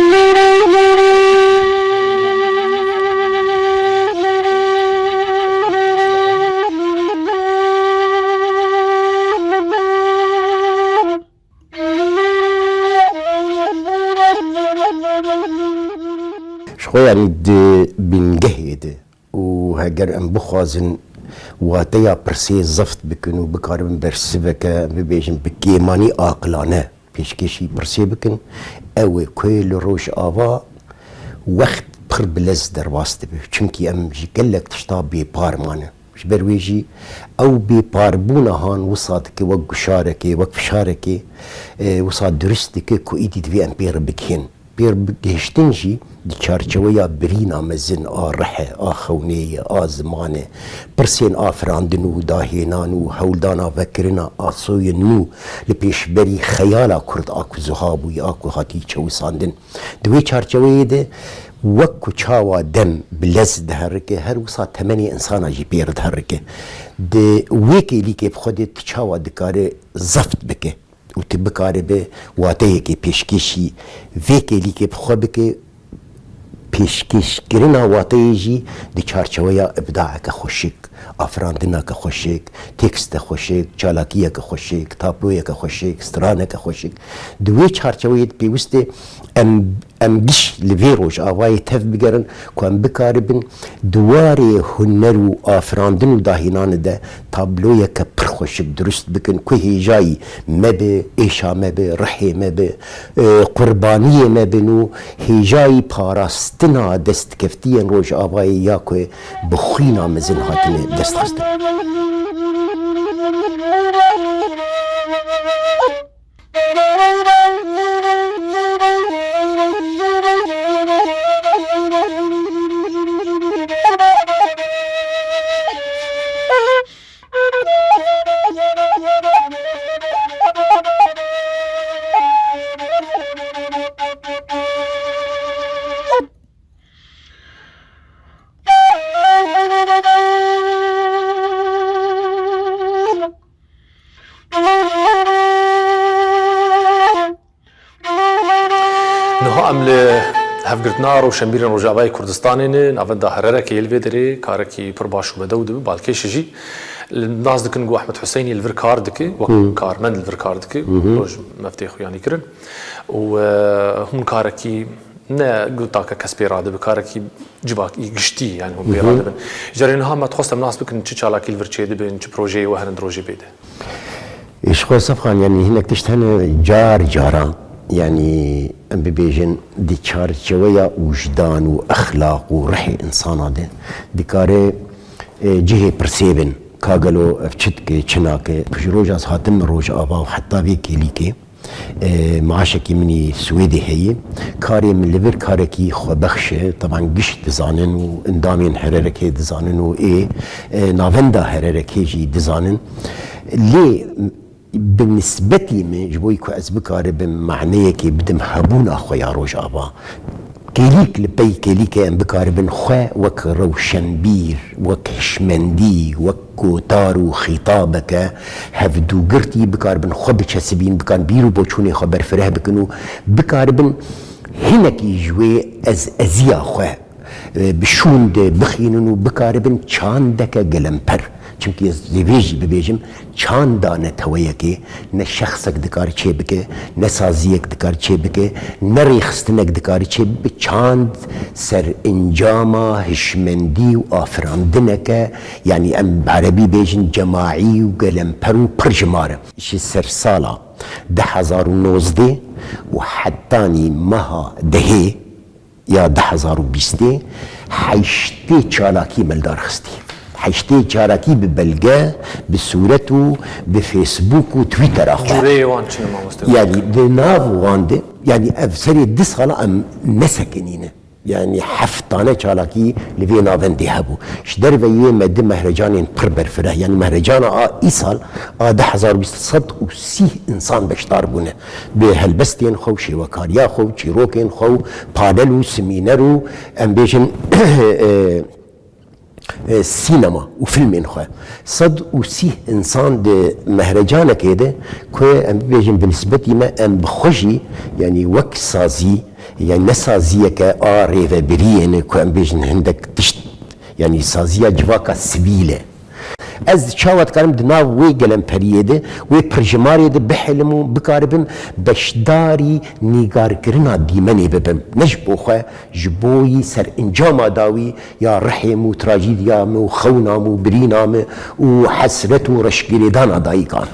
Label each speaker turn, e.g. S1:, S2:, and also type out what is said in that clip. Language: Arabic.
S1: شخو يعني دي بنجهد وهجر ام بخوازن واتيا برسي زفت بكن وبكارم برسبك ببيجن بكيماني عقلانه بيشكيشي برسي بكن او كل روش آوا وقت بخر بلز در واسطه به چونكي ام جي قلك تشتا بي بارمانه مش برويجي او بي باربونا هان وصادك وق شارك وق فشارك وصاد درستك كو ايدي دفي ام بير بكين بير بجهشتنجي دي چارچويا برينا مزن رحه خونيه زمانه برسين افراندنو داهينانو هولدانا فكرنا صوينو لبيشبري خيالا كرد اكو زهابو ياكو هاتي چو ساندن دوي چارچويه ده وكو چاوا دم بلز دهركه هر وصا 8 انسانا جي بير دهركه دي ويكي ليكي بخودي تشاوا دكاره زفت بكه وتبكاره به واتيكي بيشكيشي ويكي ليكي بخو بكه پیشکش کرنا واتیجی دی چارچویا ابداع که خوشک افراندنا که خوشک تکست خوشک چالاکیه که خوشک تابلویه که خوشک سترانه که خوشک دوی چارچویت پیوسته ام گش لویروش آوای تف بگرن که ام بکاربن دواری هنر و افراندن و داهینان ده تابلویه که پر خوشک درست بکن که هیجایی مبه ایشا مبه رحی مبه قربانیه مبنو هیجایی پاراستنا دست کفتین روش آوای یا که بخینا مزن هاتنه دست خسته
S2: هفگرتنار و شنبیرن روجاوای کردستانین نافنده هرره که یلوی داره کاره که پر باشو بدو دو بالکش جی الناس دکن گو احمد حسینی الور کار دکه و کارمند الور کار دکه روج مفتیخ یعنی کرن و هم کاره که نه قلتا كسبي راده بكاره كي جباك يقشتي يعني هم بيراده بن جرين ها ما تخص الناس بكن تشالاكي الفرتشي بين بروجي وهن دروجي بيده
S1: ايش خو صفخان يعني هناك تشتهن جاران يعني ام بيجن دي چارچويا وجدان واخلاق ورحي انسان ده ديكاري جهه برسيبن كاغلو افچتكي چناكي بجروجاس هاتن روج ابا وحتى بيكي ليكي معاشكي مني سويدي هي كاري من ليفر كاركي خو بخشه طبعا قش دزانن واندامين حرركي دزانن وايه نافندا حرركي جي دزانن ليه بالنسبة لي جبوي كو أزبكار بمعنى كي بدم هبون أخويا روج أبا كيليك لبي كيليك أم بكار بن خوا وك روشنبير وك شمندي وك كوتارو خطابك هفدو قرتي بكار بن خوا بتشسبين بكار بيرو بوچوني خبر فرح بكنو بكار بن هناك يجوي أزيا خوا بشون ده بخينو بكار بن چاندك قلمبر چونكي زيفيجي ببيجم چان دانه تويكي نه شخصك دكار چه بكه نه سازيك دكار چه بكه نه ريخستنك دكار چه بچاند سر انجاما هشمندي وافراندنك يعني ام بعربي بيجن جماعي وقلمبر وبرجمار شي سر سالا 2019 وحتاني مها دهي يا 2020 حيشتي چالاكي ملدار خستي حيشتي چاراكي ببلغة بصورته بفيسبوك وتويتر اخوة يعني دناف وانده يعني افسري دس خلا ام نسكنينه يعني حفتانه چالاكي لفي نافن ديهبو شدر ويه مد مهرجانين بربر فره يعني مهرجان ايسال 1030 انسان بشتار بونه بهلبستين خو شيوكاريا خو چيروكين خو پادلو سمينرو ام بيجن سينما وفيلمين خواه 130 انسان ده مهرجانه كده كو ام بيجن بالنسبه ما ام بخوجي يعني وك سازي يعني نسازية كآري بريين كو بيجن عندك تشت يعني سازية جواكا سبيلة از شاوت كارم دناو وي قلم بريده وي برجماري ده بحلمو بكاربم بشداري نيگار كرنا ديمني ببم نجبو خو جبوي سر انجام داوي يا رحم وتراجيديا مو خونام وبرينام وحسرت ورشقيدان دايقان